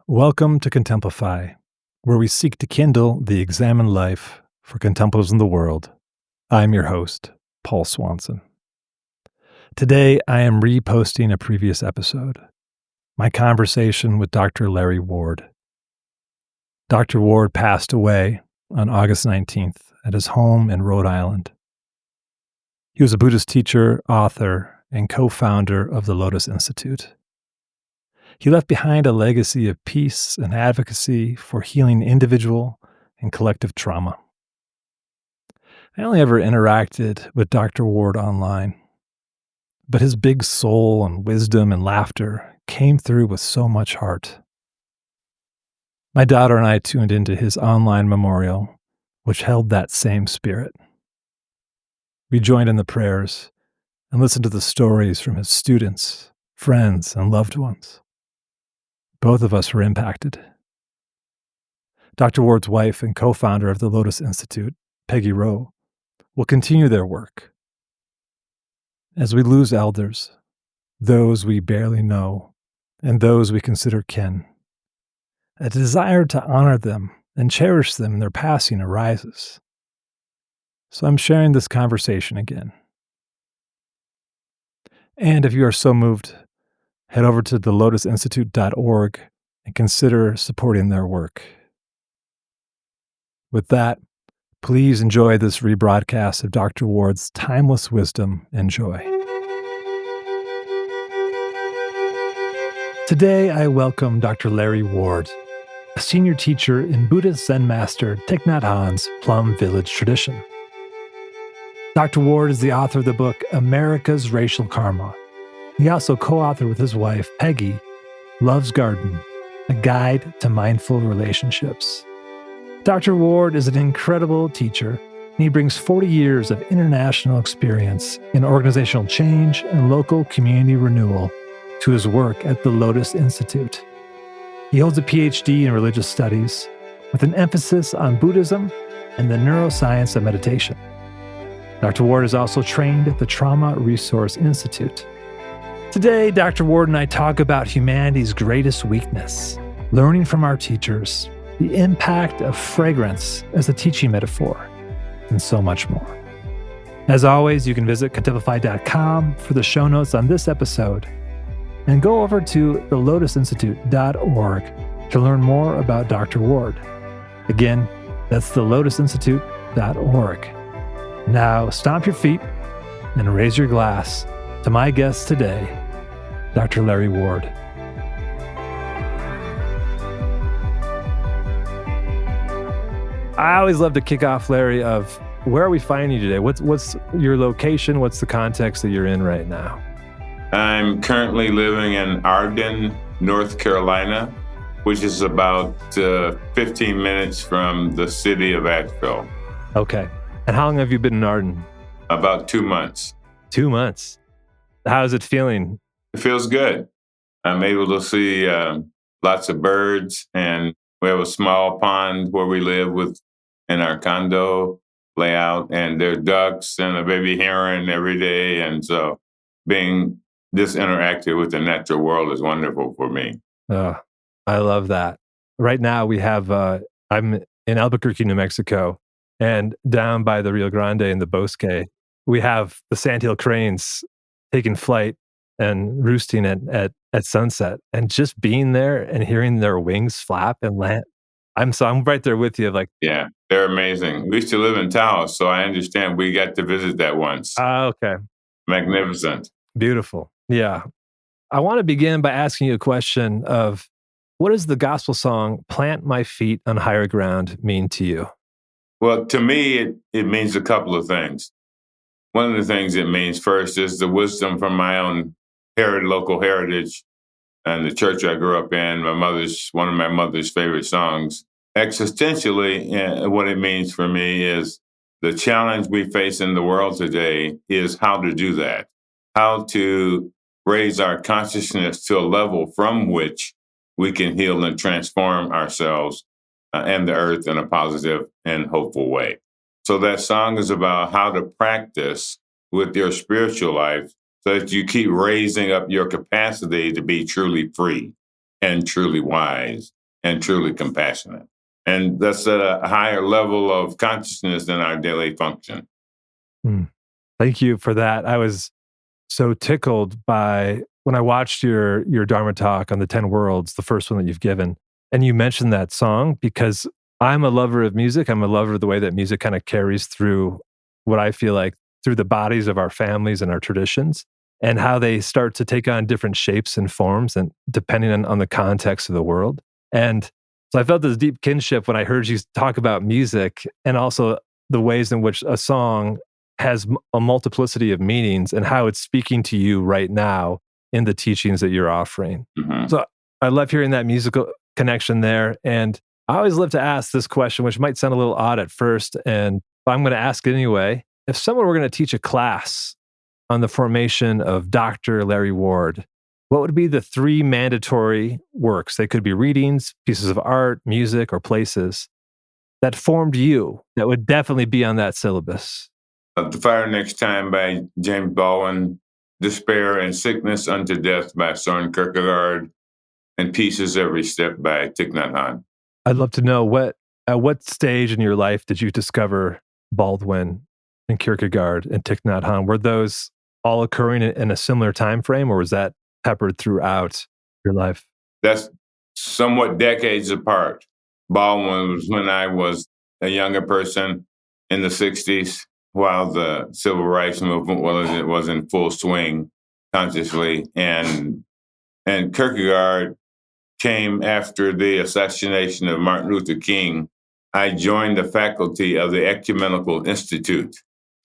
Welcome to Contemplify, where we seek to kindle the examined life for contemplatives in the world. I'm your host, Paul Swanson. Today, I am reposting a previous episode, my conversation with Dr. Larry Ward. Dr. Ward passed away on August 19th at his home in Rhode Island. He was a Buddhist teacher, author, and co-founder of the Lotus Institute. He left behind a legacy of peace and advocacy for healing individual and collective trauma. I only ever interacted with Dr. Ward online, but his big soul and wisdom and laughter came through with so much heart. My daughter and I tuned into his online memorial, which held that same spirit. We joined in the prayers and listened to the stories from his students, friends, and loved ones. Both of us were impacted. Dr. Ward's wife and co-founder of the Lotus Institute, Peggy Rowe, will continue their work. As we lose elders, those we barely know, and those we consider kin, a desire to honor them and cherish them in their passing arises. So I'm sharing this conversation again. And if you are so moved, head over to thelotusinstitute.org and consider supporting their work. With that, please enjoy this rebroadcast of Dr. Ward's timeless wisdom and joy. Today, I welcome Dr. Larry Ward, a senior teacher in Buddhist Zen master Thich Nhat Hanh's Plum Village tradition. Dr. Ward is the author of the book America's Racial Karma. He also co-authored with his wife, Peggy, Love's Garden, a guide to mindful relationships. Dr. Ward is an incredible teacher, and he brings 40 years of international experience in organizational change and local community renewal to his work at the Lotus Institute. He holds a PhD in religious studies with an emphasis on Buddhism and the neuroscience of meditation. Dr. Ward is also trained at the Trauma Resource Institute. Today, Dr. Ward and I talk about humanity's greatest weakness, learning from our teachers, the impact of fragrance as a teaching metaphor, and so much more. As always, you can visit contemplify.com for the show notes on this episode, and go over to thelotusinstitute.org to learn more about Dr. Ward. Again, that's thelotusinstitute.org. Now, stomp your feet and raise your glass to my guest today, Dr. Larry Ward. I always love to kick off, Larry, of where are we finding you today? What's your location? What's the context that you're in right now? I'm currently living in Arden, North Carolina, which is about 15 minutes from the city of Asheville. Okay. And how long have you been in Arden? About 2 months. 2 months. How's it feeling? It feels good. I'm able to see lots of birds, and we have a small pond where we live in our condo layout, and there are ducks and a baby heron every day. And so being this interactive with the natural world is wonderful for me. Oh, I love that. Right now we have, I'm in Albuquerque, New Mexico, and down by the Rio Grande in the Bosque, we have the sandhill cranes taking flight and roosting at sunset, and just being there and hearing their wings flap and land. I'm right there with you. Yeah, they're amazing. We used to live in Taos, so I understand. We got to visit that once. Okay. Magnificent. Beautiful. Yeah. I want to begin by asking you a question of, what does the gospel song, Plant My Feet on Higher Ground, mean to you? Well, to me, it means a couple of things. One of the things it means first is the wisdom from my own local heritage and the church I grew up in. One of my mother's favorite songs. Existentially, what it means for me is the challenge we face in the world today is how to do that, how to raise our consciousness to a level from which we can heal and transform ourselves and the earth in a positive and hopeful way. So that song is about how to practice with your spiritual life so that you keep raising up your capacity to be truly free and truly wise and truly compassionate. And that's at a higher level of consciousness than our daily function. Mm. Thank you for that. I was so tickled by when I watched your Dharma talk on the 10 worlds, the first one that you've given, and you mentioned that song because I'm a lover of music. I'm a lover of the way that music kind of carries through what I feel like through the bodies of our families and our traditions and how they start to take on different shapes and forms and depending on the context of the world. And so I felt this deep kinship when I heard you talk about music and also the ways in which a song has a multiplicity of meanings and how it's speaking to you right now in the teachings that you're offering. Mhm. So I love hearing that musical connection there. And I always love to ask this question, which might sound a little odd at first, and but I'm going to ask it anyway. If someone were going to teach a class on the formation of Dr. Larry Ward, what would be the three mandatory works? They could be readings, pieces of art, music, or places that formed you that would definitely be on that syllabus. The Fire Next Time by James Baldwin, Despair and Sickness Unto Death by Soren Kierkegaard, and Peace is Every Step by Thich Nhat Hanh. I'd love to know at what stage in your life did you discover Baldwin and Kierkegaard and Thich Nhat Hanh? Were those all occurring in a similar time frame, or was that peppered throughout your life? That's somewhat decades apart. Baldwin was when I was a younger person in the 60s, while the civil rights movement was in full swing consciously. And Kierkegaard came after the assassination of Martin Luther King. I joined the faculty of the Ecumenical Institute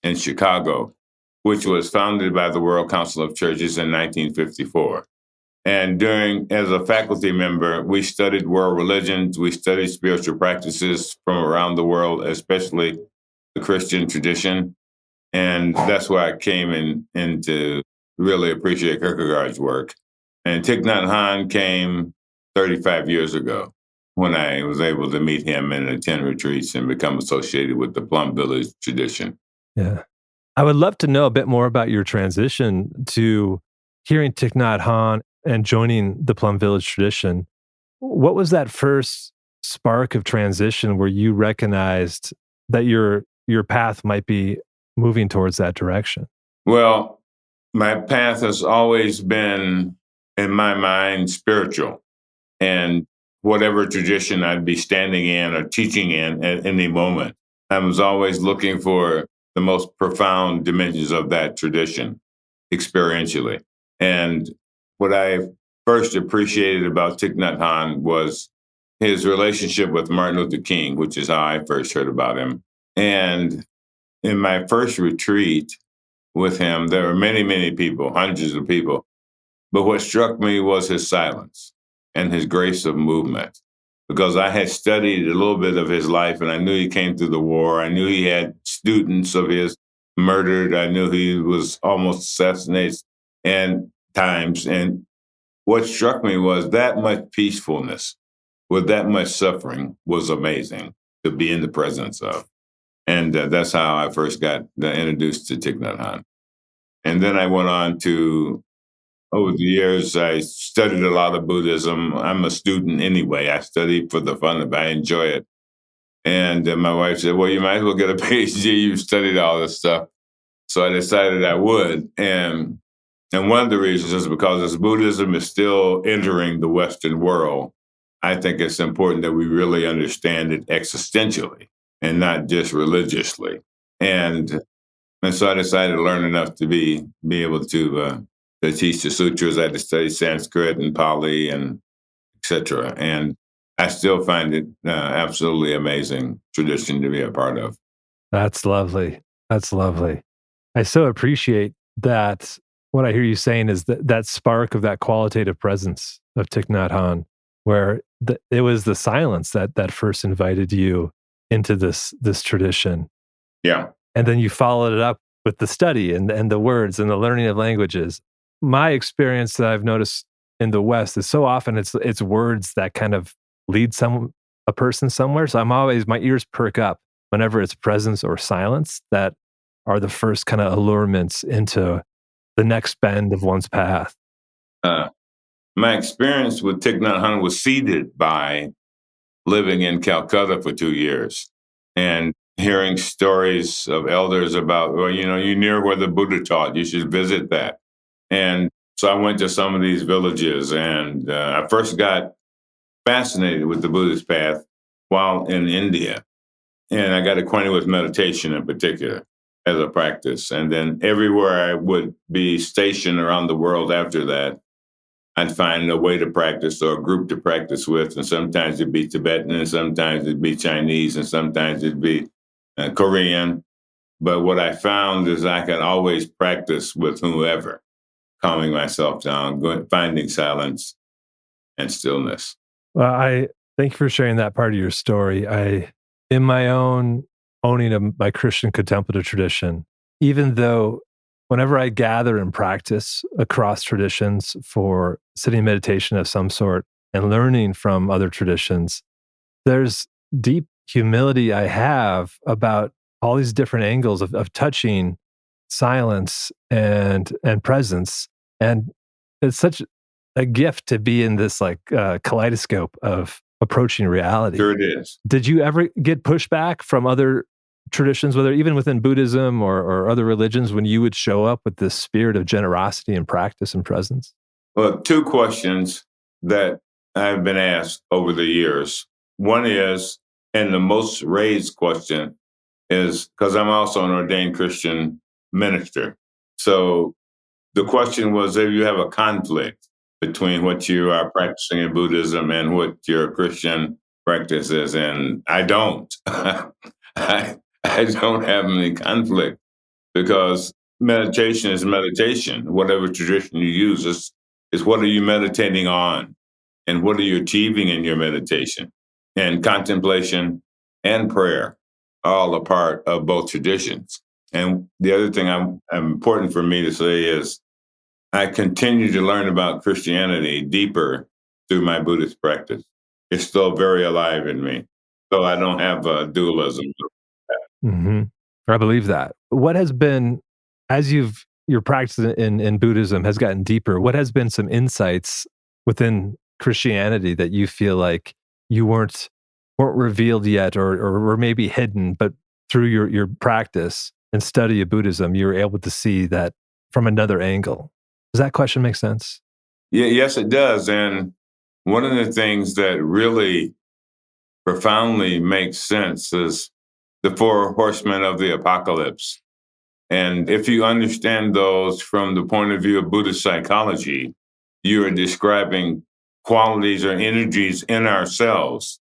in Chicago, which was founded by the World Council of Churches in 1954. And as a faculty member, we studied world religions, we studied spiritual practices from around the world, especially the Christian tradition. And that's why I came in to really appreciate Kierkegaard's work. And Thich Nhat Hanh came 35 years ago when I was able to meet him and attend retreats and become associated with the Plum Village tradition. Yeah. I would love to know a bit more about your transition to hearing Thich Nhat Hanh and joining the Plum Village tradition. What was that first spark of transition where you recognized that your path might be moving towards that direction? Well, my path has always been, in my mind, spiritual. And whatever tradition I'd be standing in or teaching in at any moment, I was always looking for the most profound dimensions of that tradition experientially. And what I first appreciated about Thich Nhat Hanh was his relationship with Martin Luther King, which is how I first heard about him. And in my first retreat with him, there were many, many people, hundreds of people. But what struck me was his silence and his grace of movement, because I had studied a little bit of his life and I knew he came through the war. I knew he had students of his murdered. I knew he was almost assassinated and times. And what struck me was that much peacefulness with that much suffering was amazing to be in the presence of. And that's how I first got introduced to Thich Nhat Hanh. And then I went on to, over the years, I studied a lot of Buddhism. I'm a student anyway. I study for the fun of it. I enjoy it. And my wife said, well, you might as well get a PhD. You've studied all this stuff. So I decided I would. And one of the reasons is because as Buddhism is still entering the Western world, I think it's important that we really understand it existentially and not just religiously. And so I decided to learn enough to be able to teach the sutras. I had to study Sanskrit and Pali and etc. And I still find it absolutely amazing tradition to be a part of. That's lovely. That's lovely. I so appreciate that. What I hear you saying is that spark of that qualitative presence of Thich Nhat Hanh, where it was the silence that first invited you into this tradition. Yeah. And then you followed it up with the study and the words and the learning of languages. My experience that I've noticed in the West is so often it's words that kind of lead a person somewhere. So my ears perk up whenever it's presence or silence that are the first kind of allurements into the next bend of one's path. My experience with Thich Nhat Hanh was seeded by living in Calcutta for 2 years and hearing stories of elders about, well, you're near where the Buddha taught, you should visit that. And so I went to some of these villages, and I first got fascinated with the Buddhist path while in India. And I got acquainted with meditation in particular as a practice. And then everywhere I would be stationed around the world after that, I'd find a way to practice or a group to practice with. And sometimes it'd be Tibetan, and sometimes it'd be Chinese, and sometimes it'd be Korean. But what I found is I could always practice with whoever, calming myself down, finding silence and stillness. Well, I thank you for sharing that part of your story. In my own owning of my Christian contemplative tradition, even though whenever I gather and practice across traditions for sitting meditation of some sort and learning from other traditions, there's deep humility I have about all these different angles of touching silence and presence. And it's such a gift to be in this kaleidoscope of approaching reality. Sure it is. Did you ever get pushback from other traditions, whether even within Buddhism or other religions, when you would show up with this spirit of generosity and practice and presence? Well, two questions that I've been asked over the years. One is, and the most raised question is, because I'm also an ordained Christian minister. So the question was, if you have a conflict between what you are practicing in Buddhism and what your Christian practice is, and I don't. I don't have any conflict, because meditation is meditation. Whatever tradition you use is what are you meditating on, and what are you achieving in your meditation? And contemplation and prayer are all a part of both traditions. And the other thing important for me to say is I continue to learn about Christianity deeper through my Buddhist practice. It's still very alive in me. So I don't have a dualism. Mm-hmm. I believe that. What has been, as your practice in Buddhism has gotten deeper, what has been some insights within Christianity that you feel like you weren't revealed yet, or were maybe hidden, but through your practice and study of Buddhism, you were able to see that from another angle? Does that question make sense? Yeah, yes, it does. And one of the things that really profoundly makes sense is the four horsemen of the apocalypse. And if you understand those from the point of view of Buddhist psychology, you are describing qualities or energies in ourselves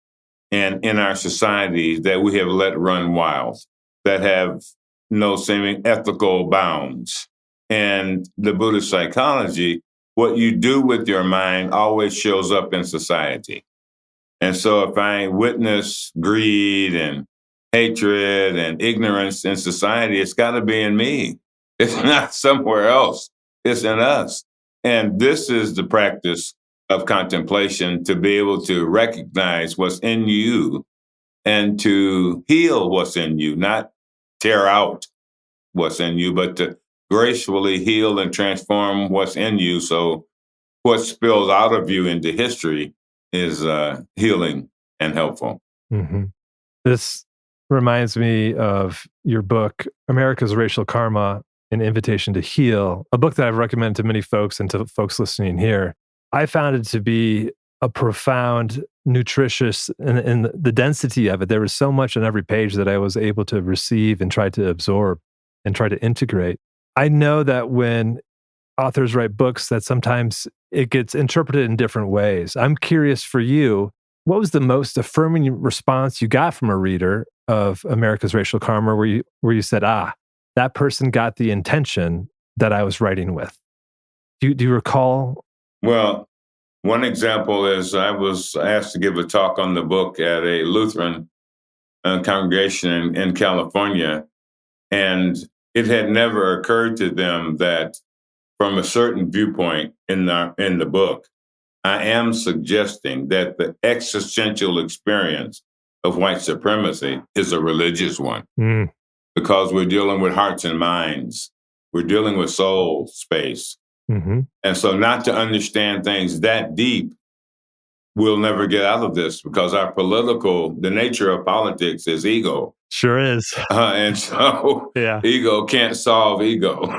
and in our society that we have let run wild, that have no seeming ethical bounds. And the Buddhist psychology, what you do with your mind always shows up in society. And so if I witness greed and hatred and ignorance in society, it's got to be in me. It's not somewhere else. It's in us. And this is the practice of contemplation, to be able to recognize what's in you and to heal what's in you, not tear out what's in you, but to gracefully heal and transform what's in you. So what spills out of you into history is healing and helpful. Mm-hmm. This reminds me of your book, America's Racial Karma, An Invitation to Heal, a book that I've recommended to many folks and to folks listening here. I found it to be a profound, nutritious, in the density of it. There was so much on every page that I was able to receive and try to absorb and try to integrate. I know that when authors write books, that sometimes it gets interpreted in different ways. I'm curious for you, what was the most affirming response you got from a reader of America's Racial Karma where you said, that person got the intention that I was writing with? Do you recall? Well, one example is I was asked to give a talk on the book at a Lutheran congregation in California, and it had never occurred to them that from a certain viewpoint in the book, I am suggesting that the existential experience of white supremacy is a religious one, because we're dealing with hearts and minds. We're dealing with soul space. Mm-hmm. And so not to understand things that deep we'll never get out of this because the nature of politics is ego. Sure is. And so Yeah. ego can't solve ego.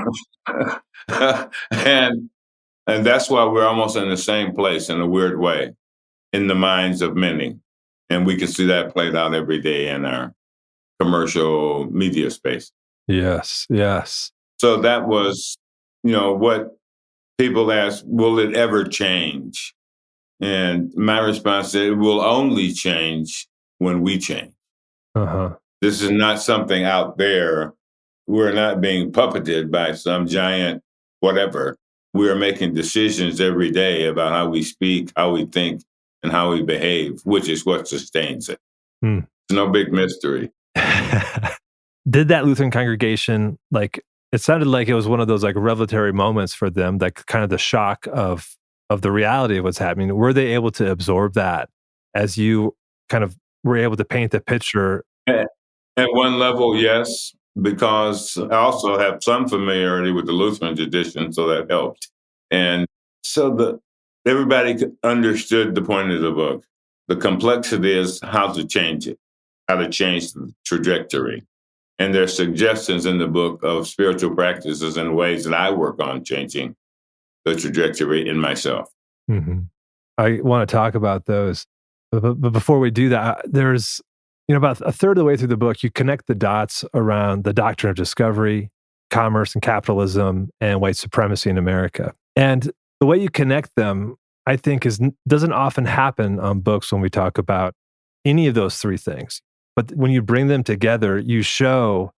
and that's why we're almost in the same place in a weird way in the minds of many. And we can see that played out every day in our commercial media space. Yes, yes. So that was, what people ask, will it ever change? And my response is, it will only change when we change. Uh-huh. This is not something out there. We're not being puppeted by some giant whatever. We are making decisions every day about how we speak, how we think, and how we behave, which is what sustains it. It's no big mystery. Did that Lutheran congregation, it sounded like it was one of those revelatory moments for them, kind of the shock of the reality of what's happening. Were they able to absorb that as you kind of were able to paint the picture? At one level, yes, because I also have some familiarity with the Lutheran tradition, so that helped. And so everybody understood the point of the book. The complexity is how to change it, how to change the trajectory. And there are suggestions in the book of spiritual practices and ways that I work on changing the trajectory in myself. Mm-hmm. I want to talk about those. But before we do that, there's, about a third of the way through the book, you connect the dots around the doctrine of discovery, commerce and capitalism, and white supremacy in America. And the way you connect them, I think, doesn't often happen on books when we talk about any of those three things. But when you bring them together, you show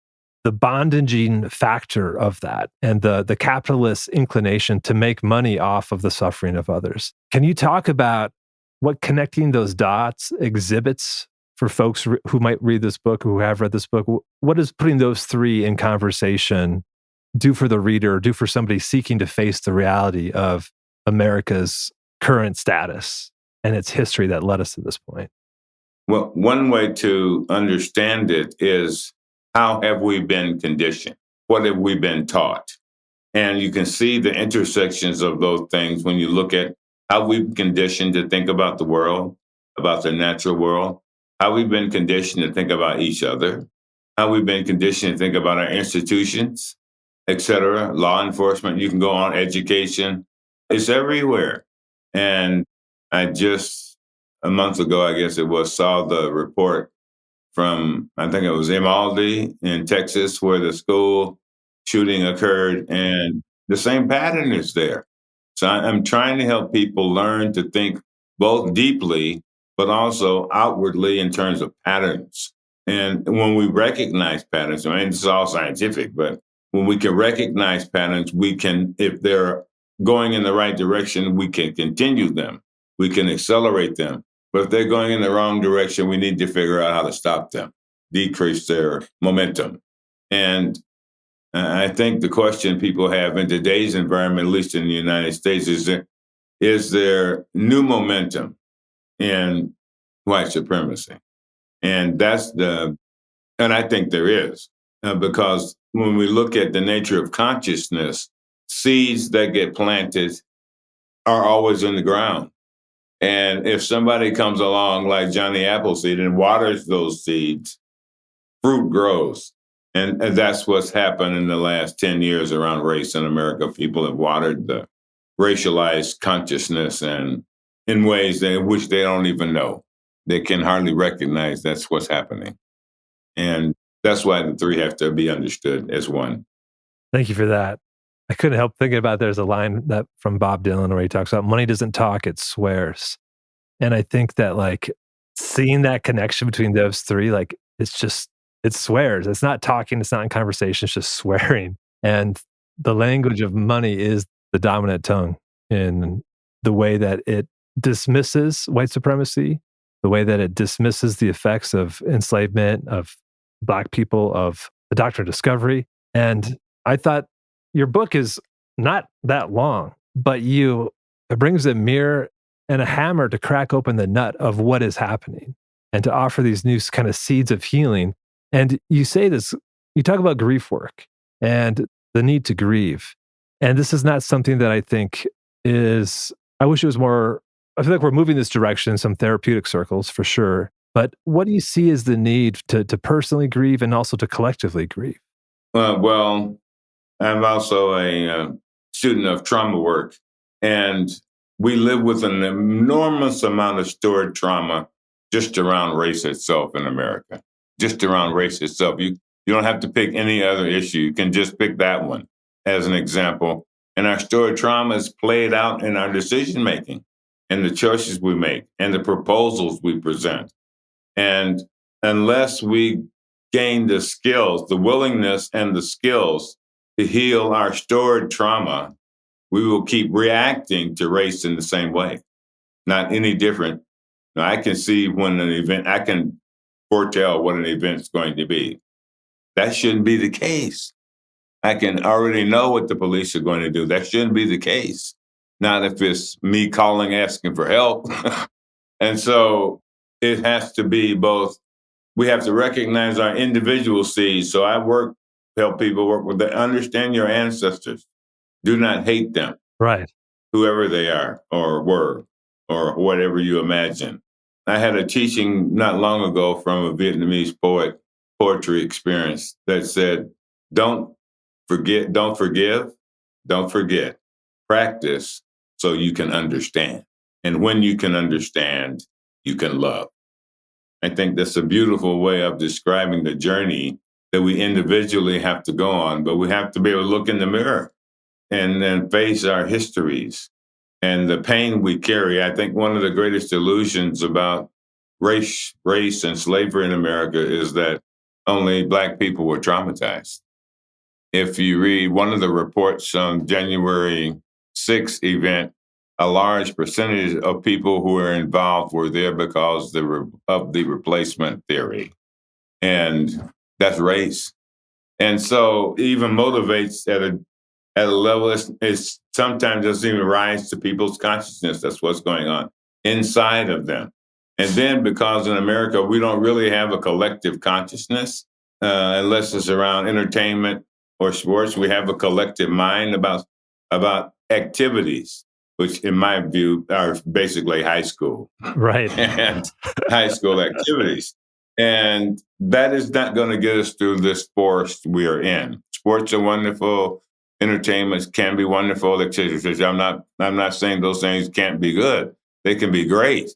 the bondaging factor of that and the capitalist inclination to make money off of the suffering of others. Can you talk about what connecting those dots exhibits for folks who might read this book, who have read this book? What does putting those three in conversation do for the reader, do for somebody seeking to face the reality of America's current status and its history that led us to this point? Well, one way to understand it is, how have we been conditioned? What have we been taught? And you can see the intersections of those things when you look at how we've been conditioned to think about the world, about the natural world, how we've been conditioned to think about each other, how we've been conditioned to think about our institutions, et cetera, law enforcement. You can go on, education. It's everywhere. And I just, a month ago, I guess it was, saw the report from, I think it was Uvalde in Texas, where the school shooting occurred, and the same pattern is there. So I'm trying to help people learn to think both deeply, but also outwardly in terms of patterns. And when we recognize patterns, I mean, this is all scientific, but when we can recognize patterns, we can, if they're going in the right direction, we can continue them. We can accelerate them. But if they're going in the wrong direction, we need to figure out how to stop them, decrease their momentum. And I think the question people have in today's environment, at least in the United States, is there new momentum in white supremacy? And and I think there is, because when we look at the nature of consciousness, seeds that get planted are always in the ground. And if somebody comes along like Johnny Appleseed and waters those seeds, fruit grows. And that's what's happened in the last 10 years around race in America. People have watered the racialized consciousness and in ways in which they don't even know. They can hardly recognize that's what's happening. And that's why the three have to be understood as one. Thank you for that. I couldn't help thinking about, there's a line that from Bob Dylan where he talks about money doesn't talk, it swears. And I think that seeing that connection between those three, it swears. It's not talking, it's not in conversation, it's just swearing. And the language of money is the dominant tongue in the way that it dismisses white supremacy, the way that it dismisses the effects of enslavement, of Black people, of the doctrine of discovery. And I thought your book is not that long, but it brings a mirror and a hammer to crack open the nut of what is happening and to offer these new kind of seeds of healing. And you say this, you talk about grief work and the need to grieve. And this is not something that I think I wish it was more I feel like we're moving this direction in some therapeutic circles for sure. But what do you see as the need to personally grieve and also to collectively grieve? Well, I'm also a student of trauma work, and we live with an enormous amount of stored trauma just around race itself in America, just around race itself. You don't have to pick any other issue. You can just pick that one as an example. And our stored trauma is played out in our decision making and the choices we make and the proposals we present. And unless we gain the skills, the willingness and the skills to heal our stored trauma, we will keep reacting to race in the same way, not any different. Now, I can see when an event, I can foretell what an event's going to be. That shouldn't be the case. I can already know what the police are going to do. That shouldn't be the case. Not if it's me calling, asking for help. And so it has to be both. We have to recognize our individual seeds. So I help people work with that. Understand your ancestors. Do not hate them, Right. whoever they are or were or whatever you imagine. I had a teaching not long ago from a Vietnamese poetry experience that said, don't forget, don't forgive, don't forget. Practice so you can understand. And when you can understand, you can love. I think that's a beautiful way of describing the journey that we individually have to go on, but we have to be able to look in the mirror and then face our histories and the pain we carry. I think one of the greatest illusions about race and slavery in America is that only Black people were traumatized. If you read one of the reports on January 6th event, a large percentage of people who were involved were there because of the replacement theory. And that's race. And so even motivates at a level it's sometimes doesn't even rise to people's consciousness. That's what's going on inside of them. And then because in America, we don't really have a collective consciousness, unless it's around entertainment or sports, we have a collective mind about activities, which in my view are basically high school. Right. And high school activities. And that is not going to get us through this forest we are in. Sports are wonderful. Entertainment can be wonderful. I'm not saying those things can't be good. They can be great,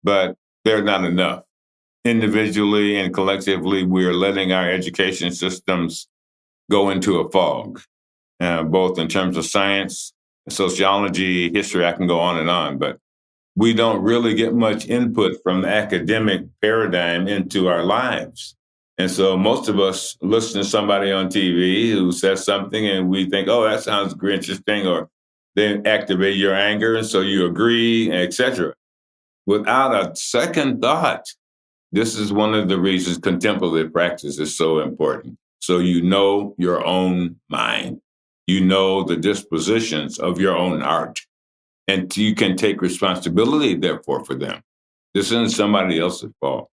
but they're not enough. Individually and collectively, we are letting our education systems go into a fog, both in terms of science, sociology, history. I can go on and on, but we don't really get much input from the academic paradigm into our lives. And so most of us listen to somebody on TV who says something and we think, oh, that sounds interesting, or they activate your anger, and so you agree, etc. Without a second thought. This is one of the reasons contemplative practice is so important. So you know your own mind. You know the dispositions of your own heart. And you can take responsibility, therefore, for them. This isn't somebody else's fault,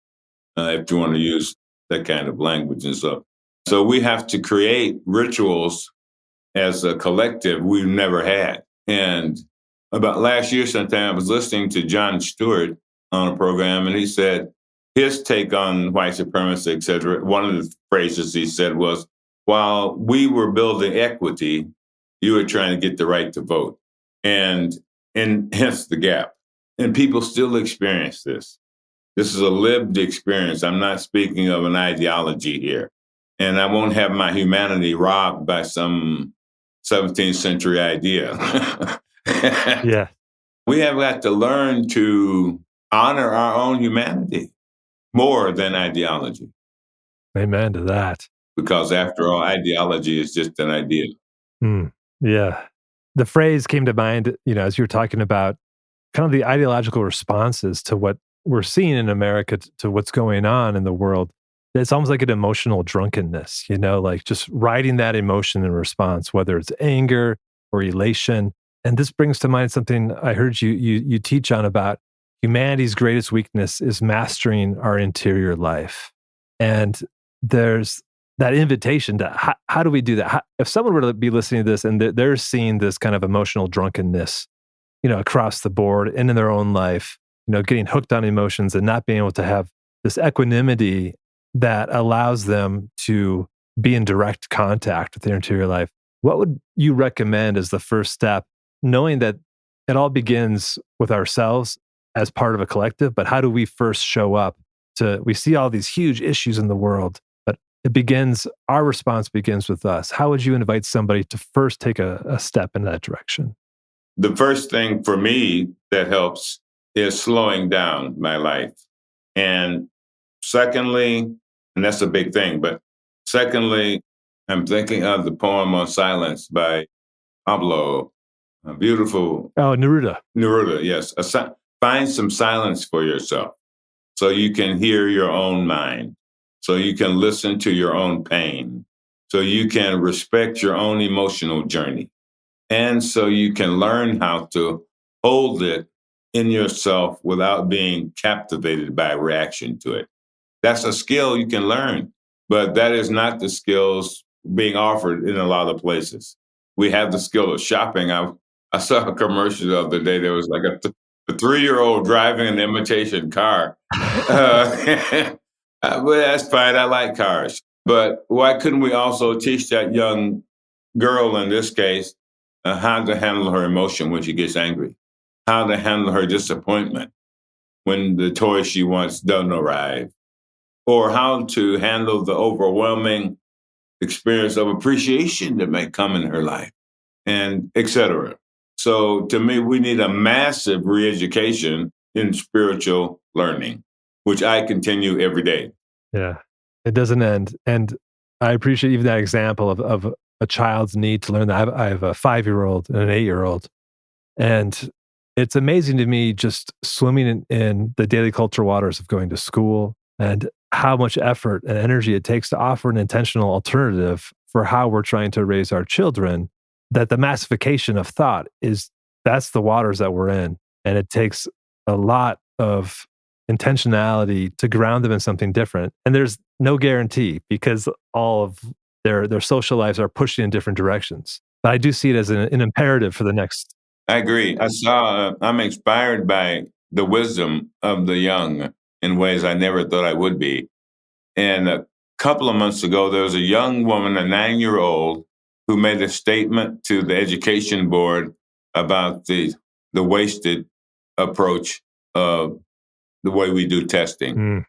if you want to use that kind of language. And so we have to create rituals as a collective we've never had. And about last year sometime, I was listening to Jon Stewart on a program, and he said his take on white supremacy, et cetera. One of the phrases he said was, while we were building equity, you were trying to get the right to vote. And hence the gap. And people still experience this. This is a lived experience. I'm not speaking of an ideology here. And I won't have my humanity robbed by some 17th century idea. Yeah. We have got to learn to honor our own humanity more than ideology. Amen to that. Because after all, ideology is just an idea. Yeah. The phrase came to mind, as you were talking about kind of the ideological responses to what we're seeing in America, to what's going on in the world. It's almost like an emotional drunkenness, like just riding that emotion in response, whether it's anger or elation. And this brings to mind something I heard you teach on about humanity's greatest weakness is mastering our interior life. And there's that invitation to how do we do that? If someone were to be listening to this and they're seeing this kind of emotional drunkenness, across the board and in their own life, getting hooked on emotions and not being able to have this equanimity that allows them to be in direct contact with their interior life. What would you recommend as the first step, knowing that it all begins with ourselves as part of a collective, but how do we first show up we see all these huge issues in the world, but our response begins with us. How would you invite somebody to first take a step in that direction? The first thing for me that helps is slowing down my life. And secondly, and that's a big thing, but secondly, I'm thinking of the poem on silence by Pablo. A beautiful. Oh, Neruda. Neruda, yes. Find some silence for yourself so you can hear your own mind, so you can listen to your own pain, so you can respect your own emotional journey, and so you can learn how to hold it in yourself without being captivated by a reaction to it. That's a skill you can learn, but that is not the skills being offered in a lot of places. We have the skill of shopping. I saw a commercial the other day. There was like a 3-year-old driving an imitation car. But that's fine. I like cars. But why couldn't we also teach that young girl, in this case, how to handle her emotion when she gets angry, how to handle her disappointment when the toy she wants doesn't arrive, or how to handle the overwhelming experience of appreciation that may come in her life, and et cetera. So to me, we need a massive re-education in spiritual learning, which I continue every day. Yeah, it doesn't end. And I appreciate even that example of a child's need to learn that. I have a 5-year-old and an 8-year-old. And it's amazing to me just swimming in the daily cultural waters of going to school and how much effort and energy it takes to offer an intentional alternative for how we're trying to raise our children, that the massification of thought that's the waters that we're in. And it takes a lot of intentionality to ground them in something different. And there's no guarantee because all of their social lives are pushing in different directions. But I do see it as an imperative for the next. I agree. I'm inspired by the wisdom of the young in ways I never thought I would be. And a couple of months ago, there was a young woman, a 9-year-old, who made a statement to the education board about the wasted approach of the way we do testing.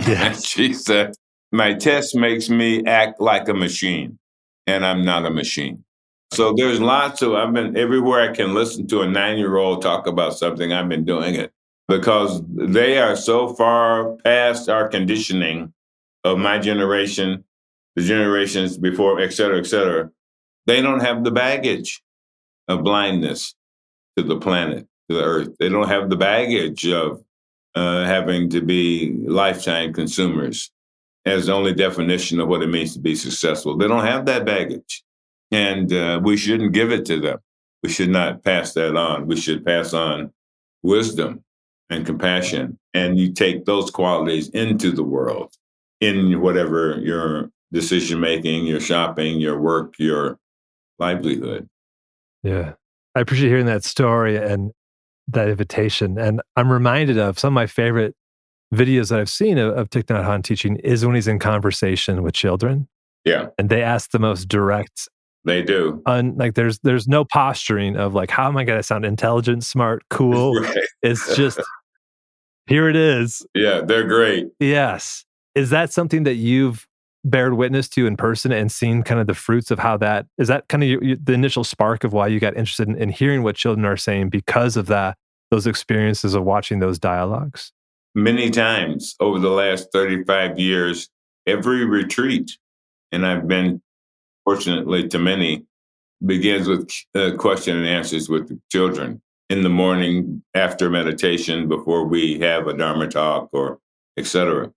Yeah. And she said, my test makes me act like a machine, and I'm not a machine. So there's I've been everywhere I can listen to a 9-year-old talk about something, I've been doing it because they are so far past our conditioning of my generation, the generations before, et cetera, et cetera. They don't have the baggage of blindness to the planet, to the earth. They don't have the baggage of having to be lifetime consumers as the only definition of what it means to be successful. They don't have that baggage. And we shouldn't give it to them. We should not pass that on. We should pass on wisdom and compassion. And you take those qualities into the world in whatever your decision-making, your shopping, your work, your livelihood. Yeah. I appreciate hearing that story and that invitation. And I'm reminded of some of my favorite videos that I've seen of Thich Nhat Hanh teaching is when he's in conversation with children. Yeah. And they ask the most direct. They do. Like there's no posturing of like, how am I going to sound intelligent, smart, cool? Right. It's just, here it is. Yeah, they're great. Yes. Is that something that you've bared witness to in person and seen kind of the fruits of how that, is that kind of the initial spark of why you got interested in hearing what children are saying because of those experiences of watching those dialogues? Many times over the last 35 years, every retreat, and I've been fortunately to many, begins with question and answers with the children in the morning, after meditation, before we have a Dharma talk, or et cetera.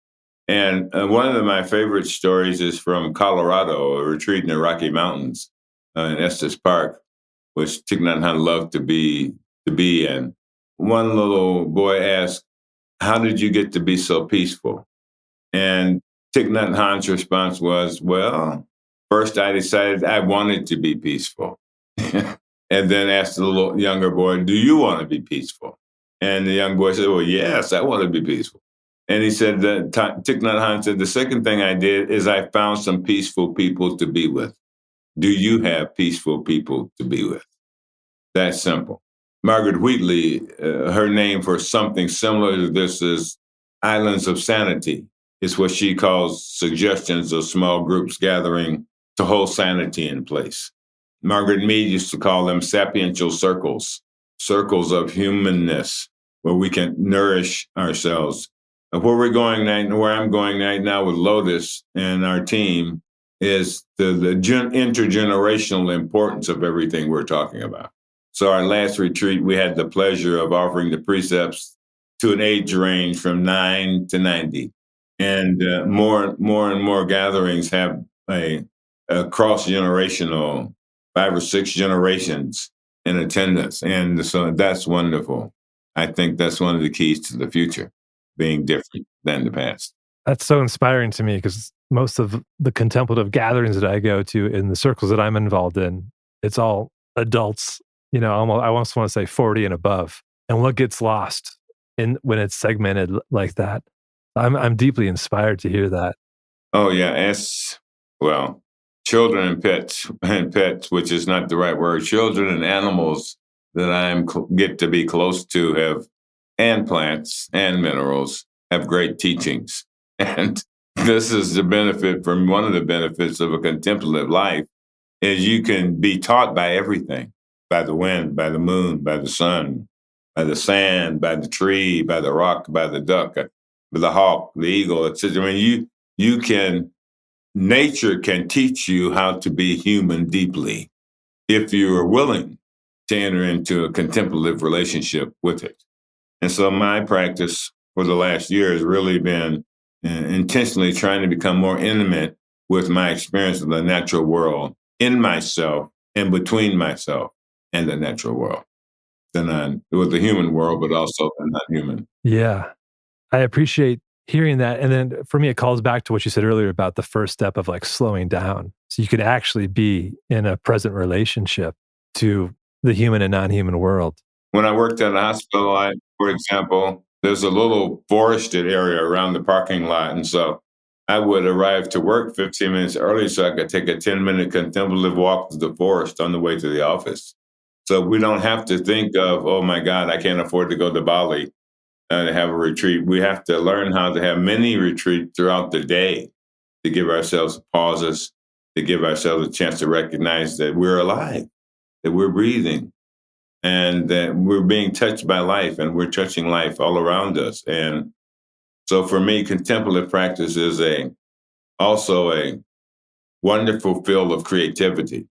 And one of my favorite stories is from Colorado, a retreat in the Rocky Mountains in Estes Park, which Thich Nhat Hanh loved to be in. One little boy asked, how did you get to be so peaceful? And Thich Nhat Hanh's response was, well, first I decided I wanted to be peaceful. and then asked the little younger boy, "Do you want to be peaceful?" And the young boy said, "Well, yes, I want to be peaceful." And he said, Thich Nhat Hanh said, "The second thing I did is I found some peaceful people to be with. Do you have peaceful people to be with?" That's simple. Margaret Wheatley, her name for something similar to this is Islands of Sanity. It's what she calls suggestions of small groups gathering to hold sanity in place. Margaret Mead used to call them sapiential circles, circles of humanness, where we can nourish ourselves. And where we're going right, where I'm going right now with Lotus and our team is the intergenerational importance of everything we're talking about. So our last retreat, we had the pleasure of offering the precepts to an age range from 9 to 90. And more and more gatherings have a cross-generational 5 or 6 generations in attendance. And so that's wonderful. I think that's one of the keys to the future, being different than the past. That's so inspiring to me because most of the contemplative gatherings that I go to in the circles that I'm involved in, it's all adults, I almost want to say 40 and above. And what gets lost when it's segmented like that? I'm deeply inspired to hear that. Oh yeah, children and pets, which is not the right word. Children and animals that get to be close to and plants and minerals have great teachings, and this is one of the benefits of a contemplative life is you can be taught by everything, by the wind, by the moon, by the sun, by the sand, by the tree, by the rock, by the duck, by the hawk, the eagle, etc. I mean, nature can teach you how to be human deeply if you are willing to enter into a contemplative relationship with it. And so my practice for the last year has really been intentionally trying to become more intimate with my experience of the natural world in myself and between myself and the natural world, with the human world, but also the not human. Yeah, I appreciate hearing that. And then for me, it calls back to what you said earlier about the first step of like slowing down. So you could actually be in a present relationship to the human and non-human world. When I worked at a hospital, for example, there's a little forested area around the parking lot. And so I would arrive to work 15 minutes early so I could take a 10-minute contemplative walk to the forest on the way to the office. So we don't have to think of, oh my God, I can't afford to go to Bali to have a retreat. We have to learn how to have many retreats throughout the day to give ourselves pauses, to give ourselves a chance to recognize that we're alive, that we're breathing, and that we're being touched by life and we're touching life all around us. And so for me, contemplative practice is also a wonderful field of creativity.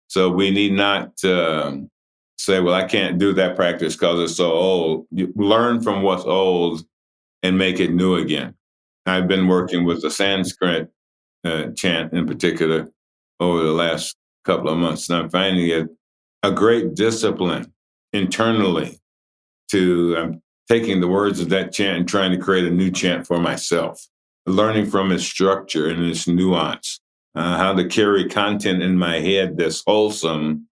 So we need not say, well, I can't do that practice because it's so old. You learn from what's old and make it new again. I've been working with the Sanskrit chant in particular over the last couple of months, and I'm finding it a great discipline internally to taking the words of that chant and trying to create a new chant for myself, learning from its structure and its nuance, how to carry content in my head that's wholesome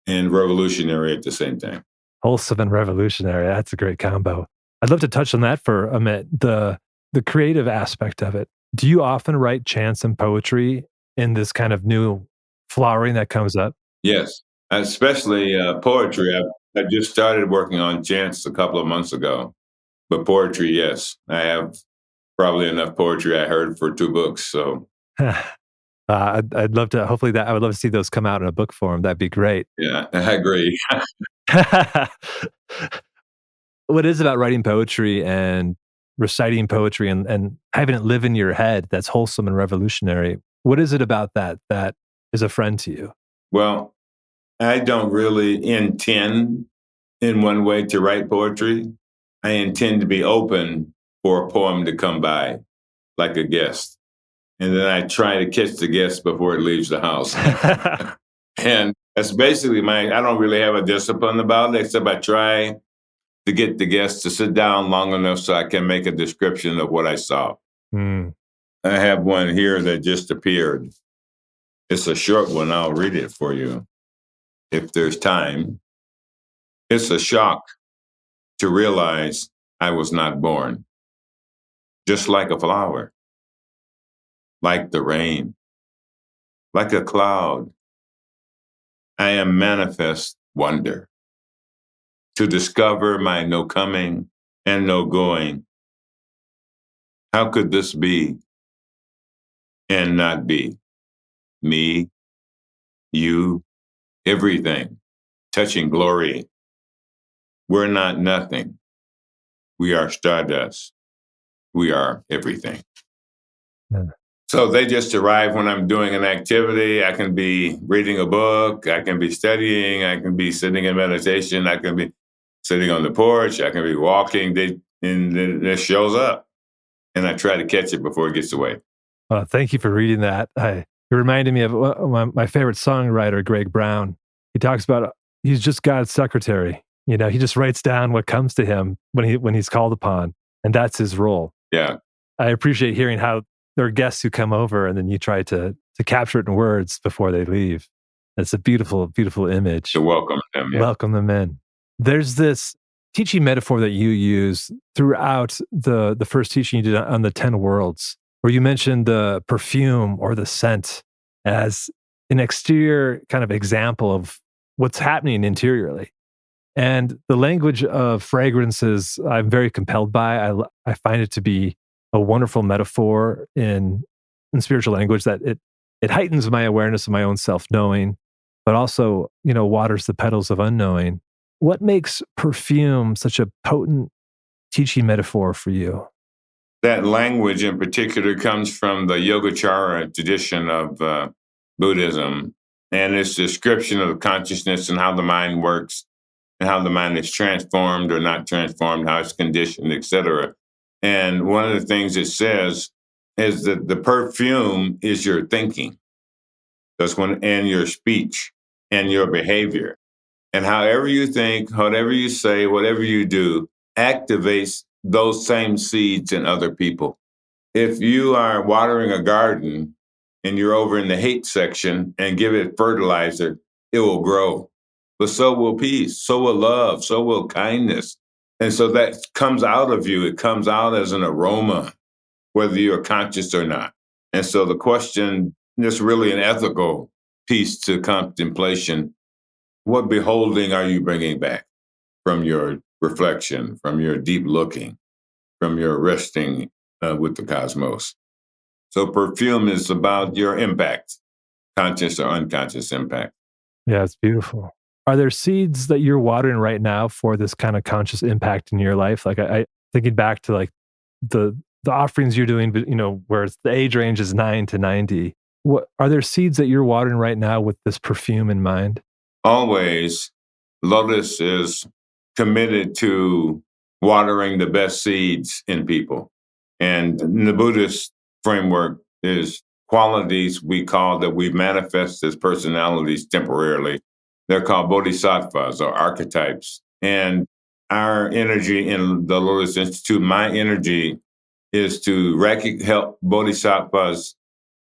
and revolutionary at the same time. Wholesome and revolutionary. That's a great combo. I'd love to touch on that for a minute, the creative aspect of it. Do you often write chants and poetry in this kind of new flowering that comes up? Yes, especially poetry. I just started working on chants a couple of months ago, but poetry, yes. I have probably enough poetry I heard for 2 books, so. I'd love to, hopefully I would love to see those come out in a book form. That'd be great. Yeah, I agree. What is about writing poetry and reciting poetry and having it live in your head that's wholesome and revolutionary? What is it about that is a friend to you? Well, I don't really intend in one way to write poetry. I intend to be open for a poem to come by, like a guest. And then I try to catch the guest before it leaves the house. And that's basically I don't really have a discipline about it, except I try to get the guests to sit down long enough so I can make a description of what I saw. Mm. I have one here that just appeared. It's a short one. I'll read it for you. if there's time, it's a shock to realize I was not born. Just like a flower, like the rain, like a cloud, I am manifest wonder to discover my no coming and no going. How could this be and not be? Me, you, everything, touching glory. We're not nothing. We are stardust. We are everything. Yeah. So they just arrive when I'm doing an activity. I can be reading a book. I can be studying. I can be sitting in meditation. I can be sitting on the porch. I can be walking. And it shows up. And I try to catch it before it gets away. Thank you for reading that. It reminded me of my favorite songwriter, Greg Brown. He talks about he's just God's secretary. You know, he just writes down what comes to him when he's called upon, and that's his role. Yeah. I appreciate hearing how there are guests who come over and then you try to capture it in words before they leave. It's a beautiful, beautiful image. To welcome them. Yeah. Welcome them in. There's this teaching metaphor that you use throughout the first teaching you did on the 10 worlds, where you mentioned the perfume or the scent as an exterior kind of example of what's happening interiorly. And the language of fragrances, I'm very compelled by. I find it to be a wonderful metaphor in spiritual language that it heightens my awareness of my own self-knowing, but also, waters the petals of unknowing. What makes perfume such a potent teaching metaphor for you? That language in particular comes from the Yogacara tradition of Buddhism, and its description of consciousness and how the mind works and how the mind is transformed or not transformed, how it's conditioned, etc. And one of the things it says is that the perfume is your thinking. And your speech and your behavior. And however you think, whatever you say, whatever you do, activates those same seeds in other people. If you are watering a garden and you're over in the hate section and give it fertilizer, it will grow. But so will peace, so will love, so will kindness. And so that comes out of you. It comes out as an aroma, whether you're conscious or not. And so the question is really an ethical piece to contemplation. What beholding are you bringing back from your reflection, from your deep looking, from your resting with the cosmos? So perfume is about your impact, conscious or unconscious impact. Yeah, it's beautiful. Are there seeds that you're watering right now for this kind of conscious impact in your life? Like I thinking back to like the offerings you're doing, but where the age range is 9 to 90. What are there seeds that you're watering right now with this perfume in mind? Always, Lotus is committed to watering the best seeds in people. And in the Buddhist framework is qualities we call that we manifest as personalities temporarily. They're called bodhisattvas or archetypes. And our energy in the Lotus Institute, my energy is to help bodhisattvas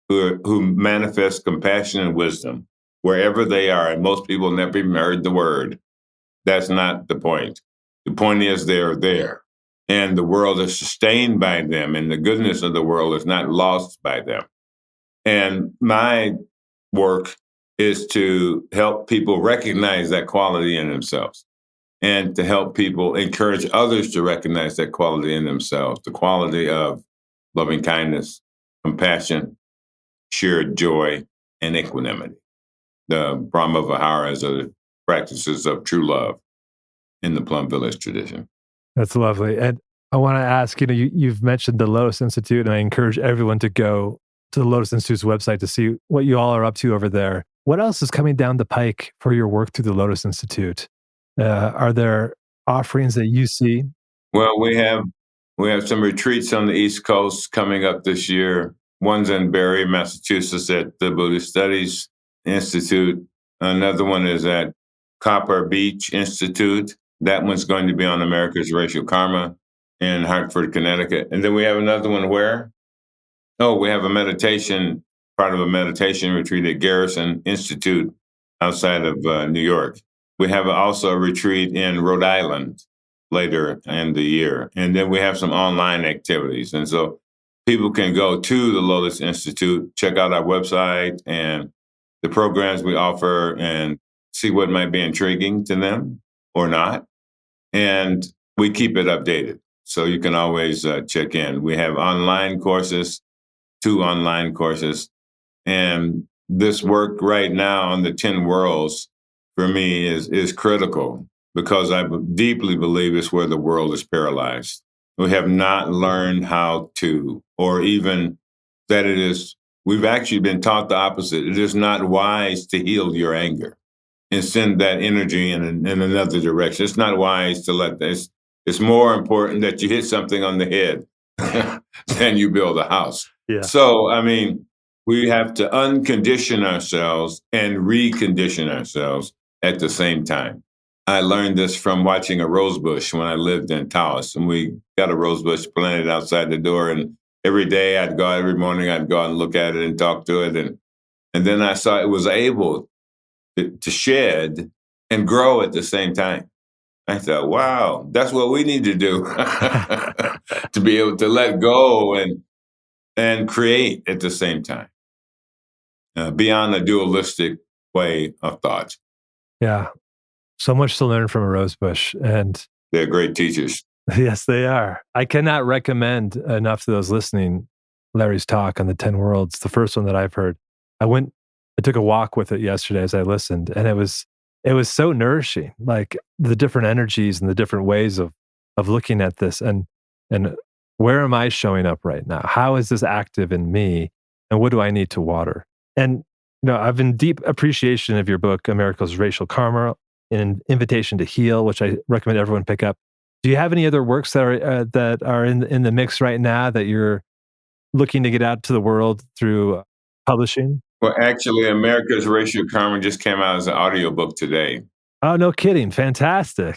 who manifest compassion and wisdom wherever they are. And most people never even heard the word. That's not the point. The point is they're there. And the world is sustained by them. And the goodness of the world is not lost by them. And my work is to help people recognize that quality in themselves and to help people encourage others to recognize that quality in themselves, the quality of loving kindness, compassion, shared joy, and equanimity. The Brahma Viharas are the practices of true love in the Plum Village tradition. That's lovely. And I want to ask, you've mentioned the Lotus Institute, and I encourage everyone to go to the Lotus Institute's website to see what you all are up to over there. What else is coming down the pike for your work through the Lotus Institute? Are there offerings that you see? Well, we have some retreats on the East Coast coming up this year. One's in Barre, Massachusetts at the Buddhist Studies Institute. Another one is at Copper Beach Institute. That one's going to be on America's Racial Karma in Hartford, Connecticut. And then we have another one where? Oh, we have part of a meditation retreat at Garrison Institute outside of New York. We have also a retreat in Rhode Island later in the year. And then we have some online activities. And so people can go to the Lotus Institute, check out our website and the programs we offer and see what might be intriguing to them or not. And we keep it updated. So you can always check in. We have online courses, 2 online courses. And this work right now on the 10 worlds for me is critical because I deeply believe it's where the world is paralyzed. We have not learned how to, or even that we've actually been taught the opposite. It is not wise to heal your anger and send that energy in another direction. It's not wise to let this. It's more important that you hit something on the head than you build a house. Yeah. So, I mean, we have to uncondition ourselves and recondition ourselves at the same time. I learned this from watching a rose bush when I lived in Taos, and we got a rose bush planted outside the door. And every morning I'd go out and look at it and talk to it. And then I saw it was able to shed and grow at the same time. I thought, wow, that's what we need to do to be able to let go and create at the same time, beyond a dualistic way of thought. Yeah. So much to learn from a rose bush. And they're great teachers. Yes, they are. I cannot recommend enough to those listening Larry's talk on the 10 worlds, the first one that I've heard. I took a walk with it yesterday as I listened, and it was so nourishing, like the different energies and the different ways of looking at this and where am I showing up right now? How is this active in me? And what do I need to water? And I've in deep appreciation of your book, America's Racial Karma, an invitation to heal, which I recommend everyone pick up. Do you have any other works that are in the mix right now that you're looking to get out to the world through publishing? Well, actually, America's Racial Karma just came out as an audiobook today. Oh, no kidding. Fantastic.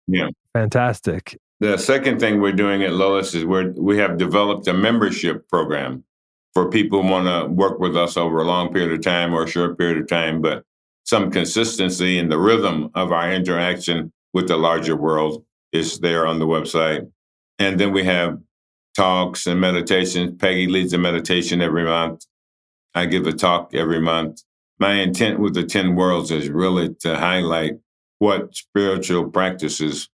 Yeah. Fantastic. The second thing we're doing at Lotus is we have developed a membership program for people who want to work with us over a long period of time or a short period of time, but some consistency in the rhythm of our interaction with the larger world is there on the website. And then we have talks and meditations. Peggy leads a meditation every month. I give a talk every month. My intent with the 10 worlds is really to highlight what spiritual practices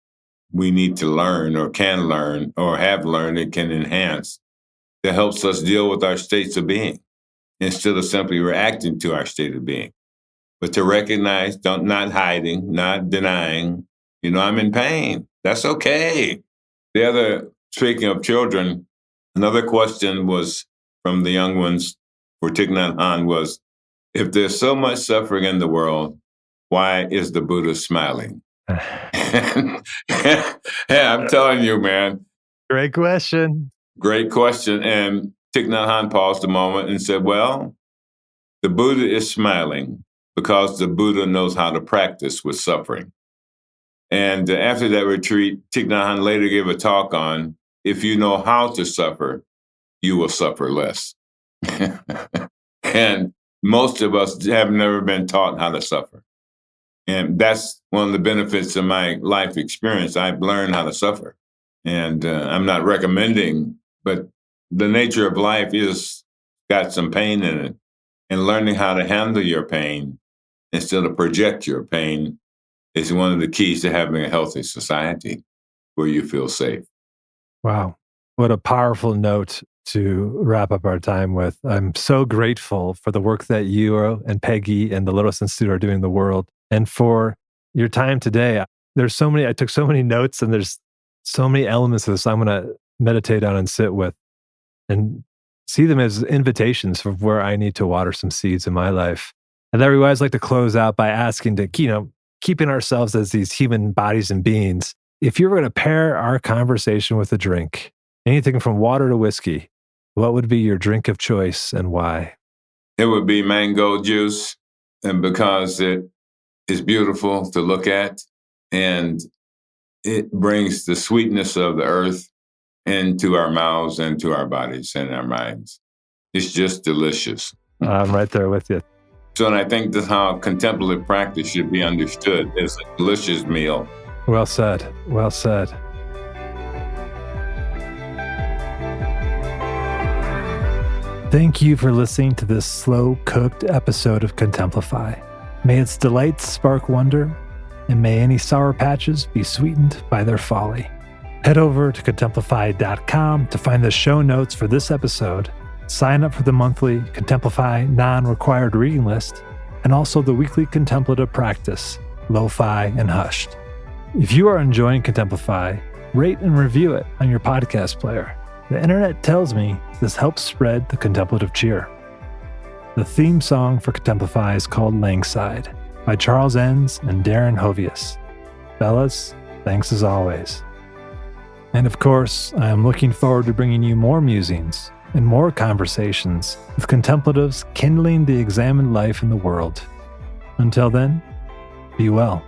we need to learn or can learn or have learned and can enhance that helps us deal with our states of being instead of simply reacting to our state of being. But to recognize, not hiding, not denying, I'm in pain. That's okay. Speaking of children, another question was from the young ones for Thich Nhat Hanh was, if there's so much suffering in the world, why is the Buddha smiling? Yeah, I'm telling you, man. Great question. Great question. And Thich Nhat Hanh paused a moment and said, well, the Buddha is smiling because the Buddha knows how to practice with suffering. And after that retreat, Thich Nhat Hanh later gave a talk on, if you know how to suffer, you will suffer less. And most of us have never been taught how to suffer. And that's one of the benefits of my life experience. I've learned how to suffer. And I'm not recommending, but the nature of life is got some pain in it. And learning how to handle your pain instead of project your pain is one of the keys to having a healthy society where you feel safe. Wow. What a powerful note to wrap up our time with. I'm so grateful for the work that you and Peggy and the Lotus Institute are doing in the world and for your time today. I took so many notes and there's so many elements of this I'm going to meditate on and sit with and see them as invitations for where I need to water some seeds in my life. And Larry, I always like to close out by asking to, keeping ourselves as these human bodies and beings, if you were going to pair our conversation with a drink, anything from water to whiskey, what would be your drink of choice and why? It would be mango juice, and because it is beautiful to look at and it brings the sweetness of the earth into our mouths and to our bodies and our minds. It's just delicious. I'm right there with you. So, and I think that's how contemplative practice should be understood as a delicious meal. Well said. Well said. Thank you for listening to this slow-cooked episode of Contemplify. May its delights spark wonder, and may any sour patches be sweetened by their folly. Head over to contemplify.com to find the show notes for this episode, sign up for the monthly Contemplify non-required reading list, and also the weekly contemplative practice, Lo-Fi and Hushed. If you are enjoying Contemplify, rate and review it on your podcast player. The internet tells me this helps spread the contemplative cheer. The theme song for Contemplify is called Langside by Charles Enns and Darren Hovius. Fellas, thanks as always. And of course, I am looking forward to bringing you more musings and more conversations with contemplatives kindling the examined life in the world. Until then, be well.